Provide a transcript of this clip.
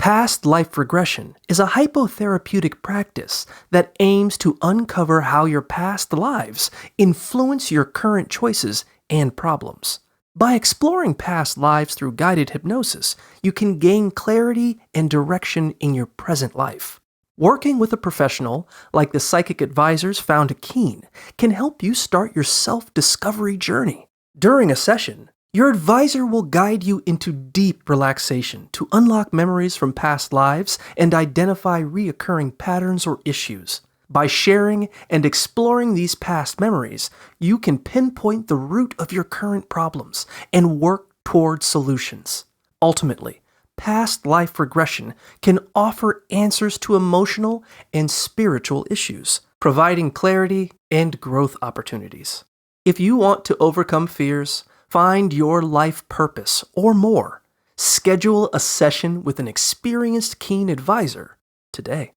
Past life regression is a hypotherapeutic practice that aims to uncover how your past lives influence your current choices and problems. By exploring past lives through guided hypnosis, you can gain clarity and direction in your present life. Working with a professional, like the psychic advisors found at Keen, can help you start your self-discovery journey. During a session, your advisor will guide you into deep relaxation to unlock memories from past lives and identify recurring patterns or issues. By sharing and exploring these past memories, you can pinpoint the root of your current problems and work toward solutions. Ultimately, past life regression can offer answers to emotional and spiritual issues, providing clarity and growth opportunities. If you want to overcome fears, find your life purpose, or more, schedule a session with an experienced Keen advisor today.